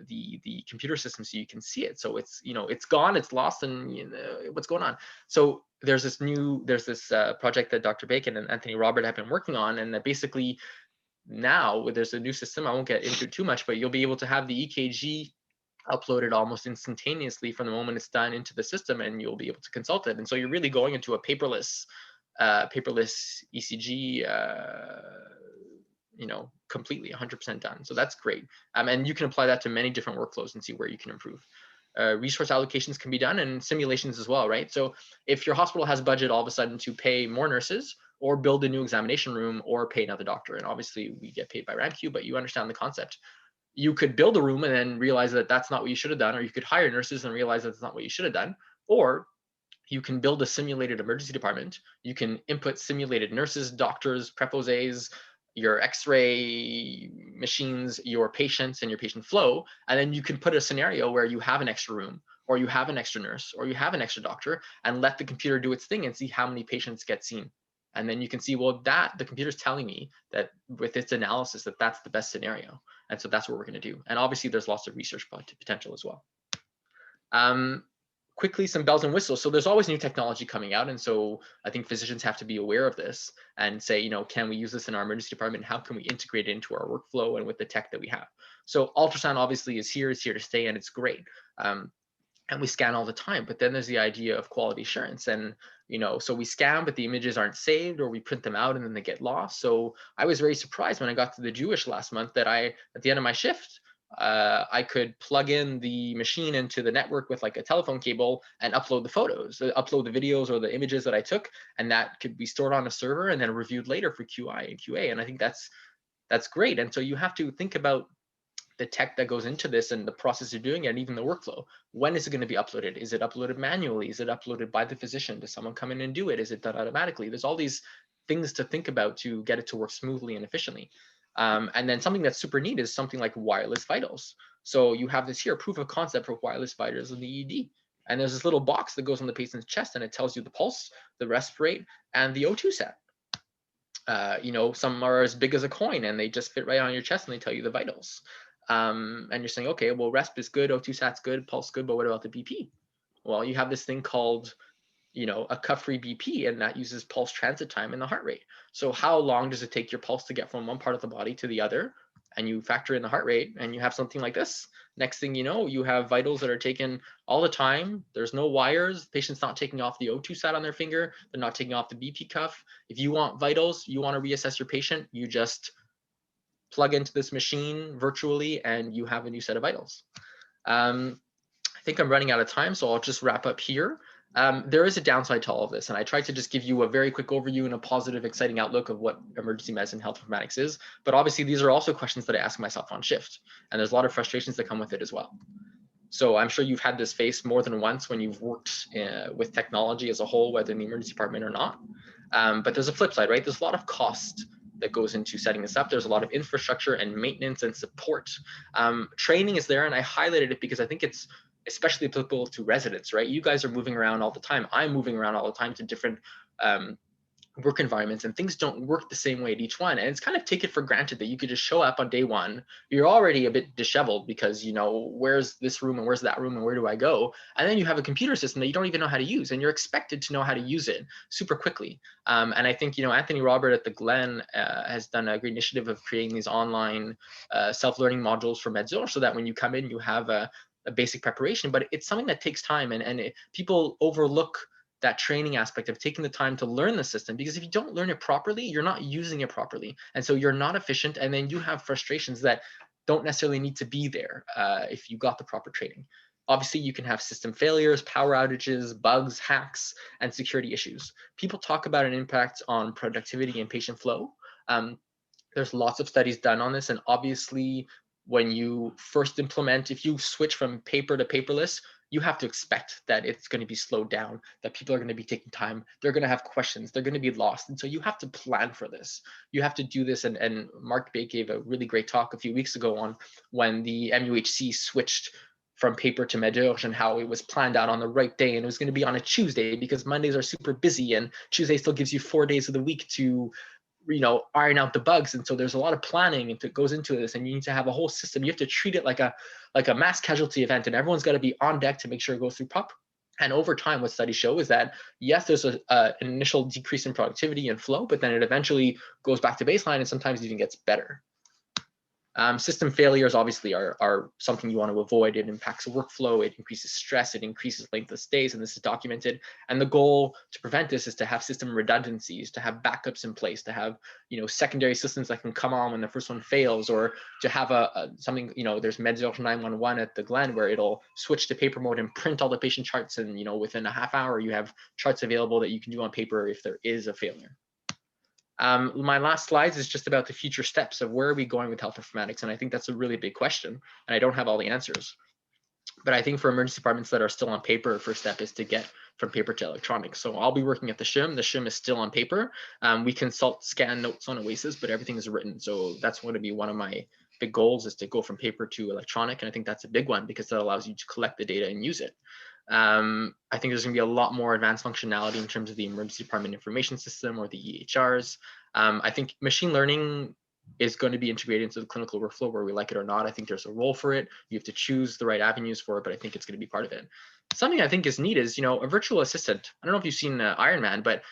the computer system so you can see it. So it's it's gone, it's lost, and what's going on. So there's this project that Dr. Bacon and Anthony Robert have been working on, and that basically now there's a new system. I won't get into it too much, but you'll be able to have the EKG uploaded almost instantaneously from the moment it's done into the system, and you'll be able to consult it. And so you're really going into a paperless ECG, completely 100% done. So that's great. And you can apply that to many different workflows and see where you can improve. Resource allocations can be done, and simulations as well, right? So if your hospital has budget all of a sudden to pay more nurses, or build a new examination room, or pay another doctor, and obviously we get paid by RAMQ, but you understand the concept. You could build a room and then realize that that's not what you should have done, or you could hire nurses and realize that's not what you should have done, or you can build a simulated emergency department. You can input simulated nurses, doctors, prepos, your X-ray machines, your patients, and your patient flow. And then you can put a scenario where you have an extra room, or you have an extra nurse, or you have an extra doctor, and let the computer do its thing and see how many patients get seen. And then you can see, well, that the computer's telling me that with its analysis that that's the best scenario. And so that's what we're going to do. And obviously there's lots of research potential as well. quickly some bells and whistles. So there's always new technology coming out. And so I think physicians have to be aware of this and say, you know, can we use this in our emergency department? How can we integrate it into our workflow and with the tech that we have? So ultrasound obviously is here to stay, and it's great. And we scan all the time, but then there's the idea of quality assurance. And, you know, so we scan, but the images aren't saved, or we print them out and then they get lost. So I was very surprised when I got to the Jewish last month that at the end of my shift, I could plug in the machine into the network with like a telephone cable and upload the photos, upload the videos or the images that I took, and that could be stored on a server and then reviewed later for QI and QA. And I think that's great. And so you have to think about the tech that goes into this and the process of doing it, and even the workflow. When is it going to be uploaded? Is it uploaded manually? Is it uploaded by the physician? Does someone come in and do it? Is it done automatically? There's all these things to think about to get it to work smoothly and efficiently. And then something that's super neat is something like wireless vitals. So you have this here, proof of concept for wireless vitals in the ED. And there's this little box that goes on the patient's chest, and it tells you the pulse, the resp rate, and the O2 sat. You know, some are as big as a coin and they just fit right on your chest and they tell you the vitals. And you're saying, okay, well, resp is good, O2 sat's good, pulse good, but what about the BP? Well, you have this thing called, you know, a cuff-free BP, and that uses pulse transit time and the heart rate. So how long does it take your pulse to get from one part of the body to the other? And you factor in the heart rate, and you have something like this. Next thing you know, you have vitals that are taken all the time. There's no wires. The patient's not taking off the O2 sat on their finger. They're not taking off the BP cuff. If you want vitals, you want to reassess your patient, you just plug into this machine virtually, and you have a new set of vitals. I think I'm running out of time, so I'll just wrap up here. There is a downside to all of this, and I tried to just give you a very quick overview and a positive, exciting outlook of what emergency medicine health informatics is. But obviously, these are also questions that I ask myself on shift, and there's a lot of frustrations that come with it as well. So I'm sure you've had this face more than once when you've worked with technology as a whole, whether in the emergency department or not. But there's a flip side, right? There's a lot of cost that goes into setting this up. There's a lot of infrastructure and maintenance and support. Training is there, and I highlighted it because I think it's especially applicable to residents, right? You guys are moving around all the time. I'm moving around all the time to different work environments, and things don't work the same way at each one. And it's kind of take it for granted that you could just show up on day one. You're already a bit disheveled because, you know, where's this room and where's that room and where do I go? And then you have a computer system that you don't even know how to use, and you're expected to know how to use it super quickly. And I think, you know, Anthony Robert at the Glen has done a great initiative of creating these online self-learning modules for McGill, so that when you come in, you have a basic preparation. But it's something that takes time, and people overlook that training aspect of taking the time to learn the system, because if you don't learn it properly, you're not using it properly. And so you're not efficient, and then you have frustrations that don't necessarily need to be there if you got the proper training. Obviously, you can have system failures, power outages, bugs, hacks, and security issues. People talk about an impact on productivity and patient flow. There's lots of studies done on this, and obviously, when you first implement, if you switch from paper to paperless, you have to expect that it's going to be slowed down, that people are going to be taking time, they're going to have questions, they're going to be lost. And so you have to plan for this. You have to do this. And Mark Bay gave a really great talk a few weeks ago on when the MUHC switched from paper to MedUrge, and how it was planned out on the right day, and it was going to be on a Tuesday because Mondays are super busy, and Tuesday still gives you 4 days of the week to, you know, iron out the bugs. And so there's a lot of planning that goes into this, and you need to have a whole system. You have to treat it like a mass casualty event, and everyone's got to be on deck to make sure it goes through proper. And over time, what studies show is that, yes, there's an initial decrease in productivity and flow, but then it eventually goes back to baseline and sometimes even gets better. System failures obviously are something you want to avoid. It impacts the workflow, it increases stress, it increases length of stays, and this is documented. And the goal to prevent this is to have system redundancies, to have backups in place, to have, you know, secondary systems that can come on when the first one fails, or to have something, you know, there's MedZurge 911 at the Glen where it'll switch to paper mode and print all the patient charts, and, you know, within a half hour you have charts available that you can do on paper if there is a failure. My last slides is just about the future steps of where are we going with health informatics, and I think that's a really big question, and I don't have all the answers. But I think for emergency departments that are still on paper, first step is to get from paper to electronic. So I'll be working at the SHIM. The SHIM is still on paper. We consult scan notes on OASIS, but everything is written. So that's going to be one of my big goals, is to go from paper to electronic. And I think that's a big one because that allows you to collect the data and use it. I think there's going to be a lot more advanced functionality in terms of the emergency department information system or the EHRs. I think machine learning is going to be integrated into the clinical workflow, where we like it or not. I think there's a role for it. You have to choose the right avenues for it, but I think it's going to be part of it. something I think is neat is, a virtual assistant. I don't know if you've seen Iron Man, but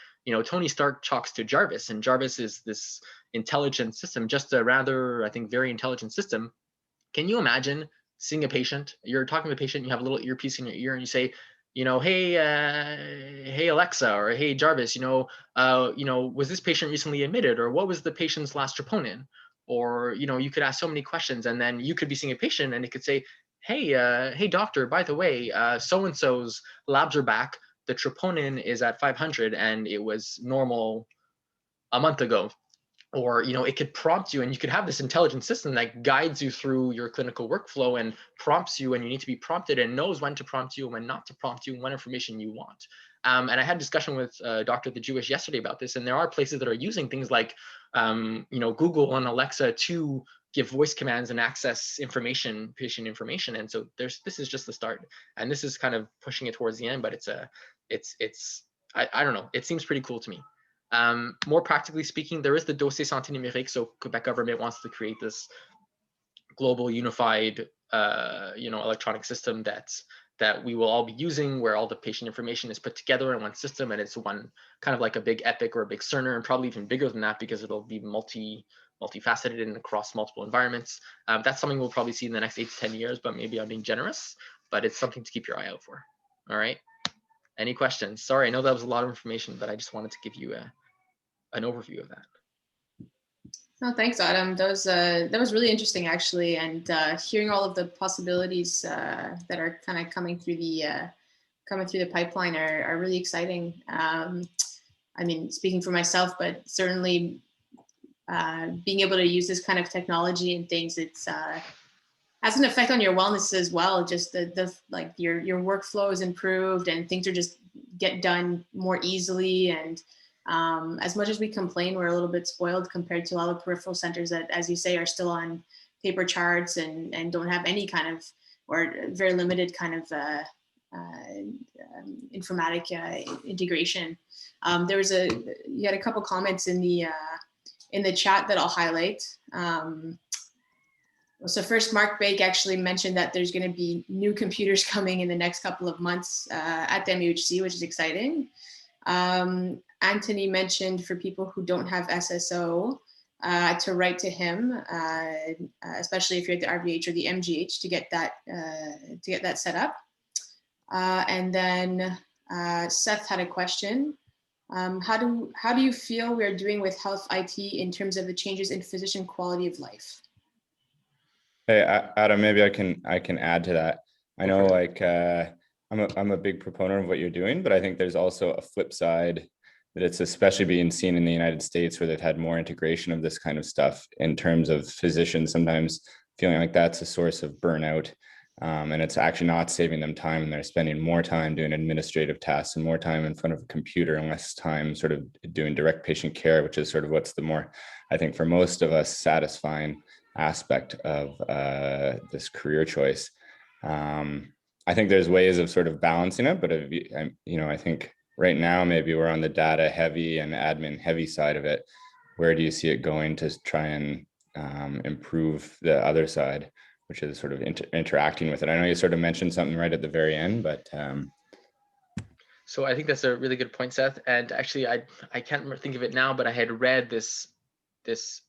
Tony Stark talks to Jarvis, and Jarvis is this intelligent system, just a rather, I think, very intelligent system. Can you imagine seeing a patient? You're talking to a patient, you have a little earpiece in your ear, and you say, hey Alexa, or hey Jarvis, was this patient recently admitted, or what was the patient's last troponin? Or you could ask so many questions, and then you could be seeing a patient, and it could say, hey doctor, by the way, so and so's labs are back. The troponin is at 500, and it was normal a month ago. Or it could prompt you, and you could have this intelligent system that guides you through your clinical workflow and prompts you when you need to be prompted, and knows when to prompt you and when not to prompt you, and what information you want. And I had a discussion with Dr. The Jewish yesterday about this, and there are places that are using things like Google and Alexa to give voice commands and access information, patient information. And so this is just the start, and this is kind of pushing it towards the end, but I don't know, it seems pretty cool to me. More practically speaking, there is the dossier santé numérique. So Quebec government wants to create this global unified, electronic system that we will all be using, where all the patient information is put together in one system, and it's one kind of like a big Epic or a big Cerner, and probably even bigger than that, because it'll be multifaceted and across multiple environments. That's something we'll probably see in the next 8 to 10 years, but maybe I'm being generous, but it's something to keep your eye out for. All right. Any questions? Sorry, I know that was a lot of information, but I just wanted to give you an overview of that. No, thanks, Adam. That was really interesting, actually, and hearing all of the possibilities that are kind of coming through the pipeline are really exciting. I mean, speaking for myself, but certainly being able to use this kind of technology and things, it's has an effect on your wellness as well. Just like your workflow is improved, and things are just get done more easily. And as much as we complain, we're a little bit spoiled compared to all the peripheral centers that, as you say, are still on paper charts and don't have any kind of, or very limited kind of informatic integration. You had a couple comments in the chat that I'll highlight. So first, Mark Bake actually mentioned that there's going to be new computers coming in the next couple of months at the MUHC, which is exciting. Anthony mentioned for people who don't have SSO to write to him, especially if you're at the RVH or the MGH, to get that set up. And then Seth had a question. How do you feel we're doing with health IT in terms of the changes in physician quality of life? Hey, Adam, maybe I can add to that. I know, like, I'm a big proponent of what you're doing, but I think there's also a flip side that it's especially being seen in the United States, where they've had more integration of this kind of stuff in terms of physicians sometimes feeling like that's a source of burnout. And it's actually not saving them time, and they're spending more time doing administrative tasks and more time in front of a computer and less time sort of doing direct patient care, which is sort of what's the more, I think, for most of us, satisfying aspect of this career choice. I think there's ways of sort of balancing it, but I think right now maybe we're on the data heavy and admin heavy side of it. Where do you see it going to try and improve the other side, which is sort of interacting with it? I know you sort of mentioned something right at the very end, but so I think that's a really good point, Seth. And actually, I can't think of it now, but I had read this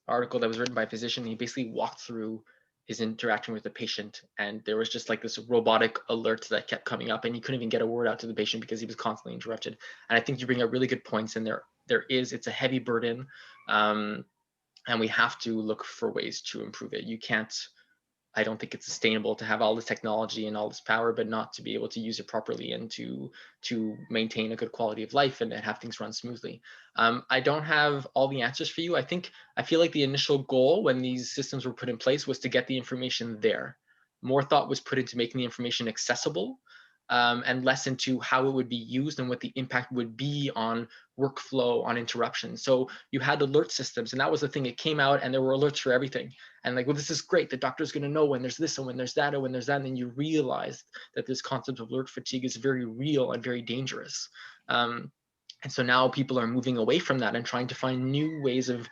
article that was written by a physician. He basically walked through his interaction with the patient, and there was just like this robotic alert that kept coming up, and he couldn't even get a word out to the patient because he was constantly interrupted. And I think you bring up really good points, and it's a heavy burden, and we have to look for ways to improve it. I don't think it's sustainable to have all this technology and all this power, but not to be able to use it properly and to maintain a good quality of life and have things run smoothly. I don't have all the answers for you. I feel like the initial goal when these systems were put in place was to get the information there. More thought was put into making the information accessible, and less into how it would be used and what the impact would be on workflow, on interruptions. So you had alert systems, and that was the thing. It came out and there were alerts for everything. And like, well, this is great. The doctor's going to know when there's this and when there's that and when there's that. And then you realized that this concept of alert fatigue is very real and very dangerous. And so now people are moving away from that and trying to find new ways of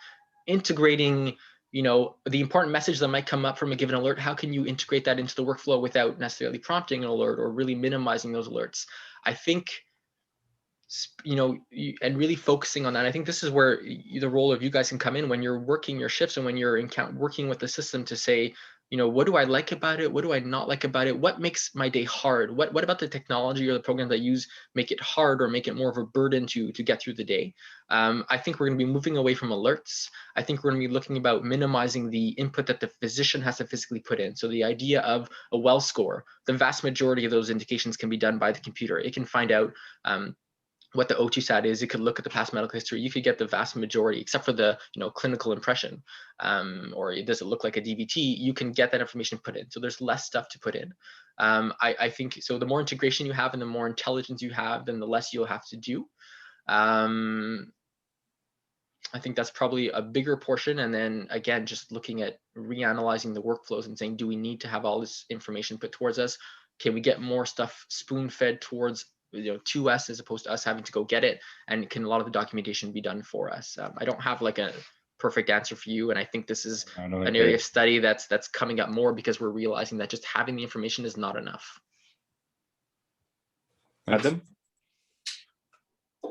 integrating the important message that might come up from a given alert, how can you integrate that into the workflow without necessarily prompting an alert or really minimizing those alerts? I think, and really focusing on that. I think this is where the role of you guys can come in when you're working your shifts and when you're working with the system to say, what do I like about it? What do I not like about it? What makes my day hard? What about the technology or the program that I use make it hard or make it more of a burden to get through the day? I think we're going to be moving away from alerts. I think we're going to be looking about minimizing the input that the physician has to physically put in. So the idea of a well score, the vast majority of those indications can be done by the computer. It can find out what the OTSAT is. It could look at the past medical history. You could get the vast majority, except for the clinical impression, or does it look like a DVT? You can get that information put in. So there's less stuff to put in. I think so. The more integration you have and the more intelligence you have, then the less you'll have to do. I think that's probably a bigger portion. And then again, just looking at reanalyzing the workflows and saying, do we need to have all this information put towards us? Can we get more stuff spoon-fed towards to us as opposed to us having to go get it? And can a lot of the documentation be done for us? I don't have like a perfect answer for you, and I think this is an area of study that's coming up more because we're realizing that just having the information is not enough. Adam,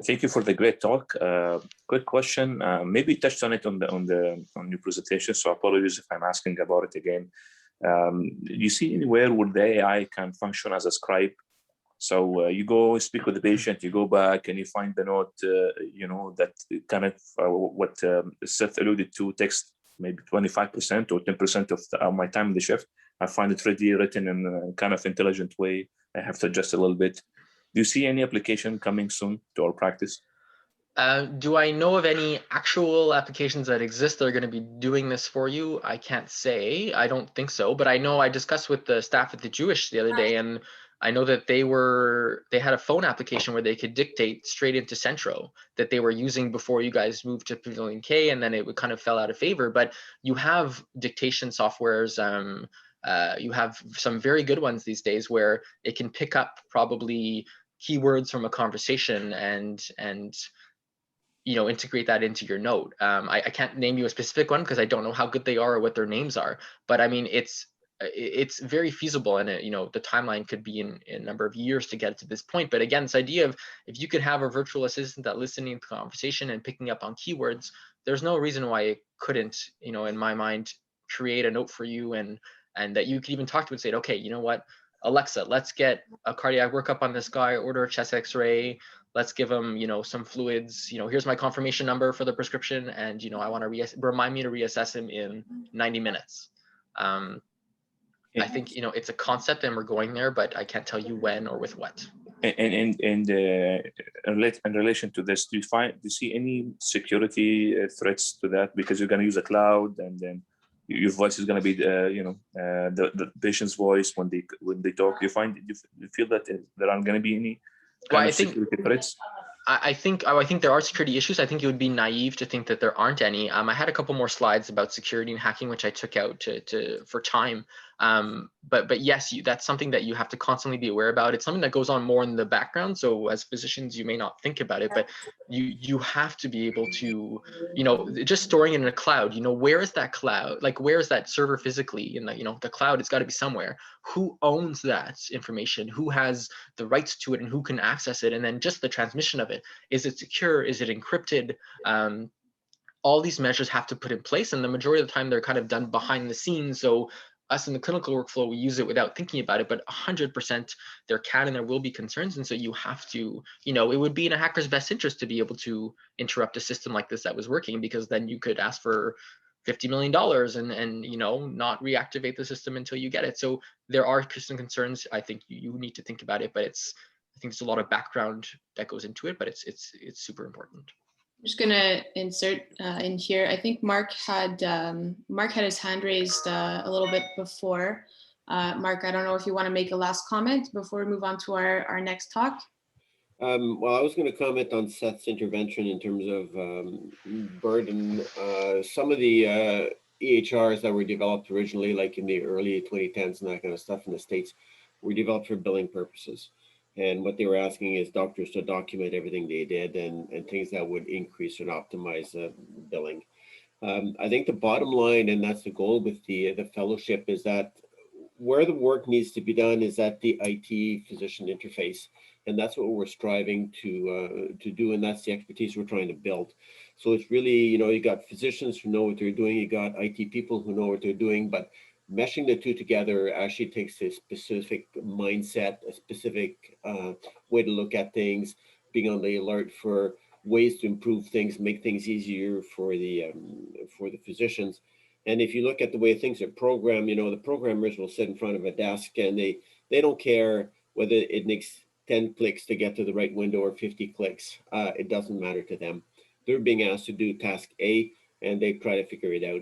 thank you for the great talk. Quick question. Maybe you touched on it on your presentation, so apologies if I'm asking about it again. You see anywhere where the AI can function as a scribe? So you go speak with the patient, you go back and you find the note, that kind of what Seth alluded to, takes maybe 25% or 10% of my time in the shift. I find it ready written in a kind of intelligent way. I have to adjust a little bit. Do you see any application coming soon to our practice? Do I know of any actual applications that exist that are going to be doing this for you? I can't say. I don't think so. But I know I discussed with the staff at the Jewish the other day, and I know that they had a phone application where they could dictate straight into Centro that they were using before you guys moved to Pavilion K, and then it would kind of fell out of favor. But you have dictation softwares. You have some very good ones these days where it can pick up probably keywords from a conversation and integrate that into your note. I can't name you a specific one because I don't know how good they are or what their names are. But I mean, it's very feasible, and the timeline could be in a number of years to get to this point. But again, this idea of if you could have a virtual assistant that listening to the conversation and picking up on keywords, there's no reason why it couldn't, in my mind, create a note for you and that you could even talk to it and say, okay, you know what, Alexa, let's get a cardiac workup on this guy, order a chest x-ray, let's give him, some fluids, here's my confirmation number for the prescription, and I want to remind me to reassess him in 90 minutes. I think it's a concept and we're going there, but I can't tell you when or with what. And in relation to this, do you see any security threats to that? Because you're going to use a cloud, and then your voice is going to be the patient's voice when they talk. You feel that there aren't going to be any kind of security threats? I think there are security issues. I think it would be naive to think that there aren't any. I had a couple more slides about security and hacking, which I took out for time. But yes, that's something that you have to constantly be aware about. It's something that goes on more in the background. So as physicians, you may not think about it, but you have to be able to, just storing it in a cloud. Where is that cloud? Like, where is that server physically? In the cloud, it's got to be somewhere. Who owns that information? Who has the rights to it, and who can access it? And then just the transmission of it. Is it secure? Is it encrypted? All these measures have to put in place, and the majority of the time they're kind of done behind the scenes. So us in the clinical workflow, we use it without thinking about it, but 100% there can and there will be concerns. And so you have to, it would be in a hacker's best interest to be able to interrupt a system like this that was working, because then you could ask for $50 million and not reactivate the system until you get it. So there are some concerns. I think you need to think about it, but I think there's a lot of background that goes into it, but it's super important. I'm just gonna insert in here. I think Mark had his hand raised a little bit before. Mark, I don't know if you want to make a last comment before we move on to our next talk. Well, I was going to comment on Seth's intervention in terms of burden. Some of the EHRs that were developed originally, like in the early 2010s and that kind of stuff in the States, were developed for billing purposes. And what they were asking is doctors to document everything they did and things that would increase and optimize billing. I think the bottom line, and that's the goal with the fellowship, is that where the work needs to be done is at the IT physician interface, and that's what we're striving to do, and that's the expertise we're trying to build. So it's really, you know, you got physicians who know what they're doing, you got IT people who know what they're doing, but meshing the two together actually takes a specific mindset, a specific way to look at things, being on the alert for ways to improve things, make things easier for the physicians. And if you look at the way things are programmed, you know, the programmers will sit in front of a desk and they don't care whether it makes 10 clicks to get to the right window or 50 clicks. It doesn't matter to them. They're being asked to do task A and they try to figure it out.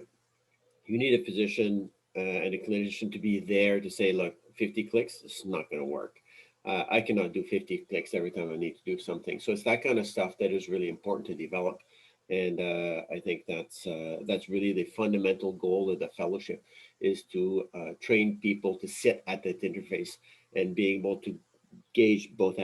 You need a physician and a clinician to be there to say, look, 50 clicks, it's not going to work. I cannot do 50 clicks every time I need to do something. So it's that kind of stuff that is really important to develop. And I think that's really the fundamental goal of the fellowship, is to train people to sit at that interface and be able to gauge both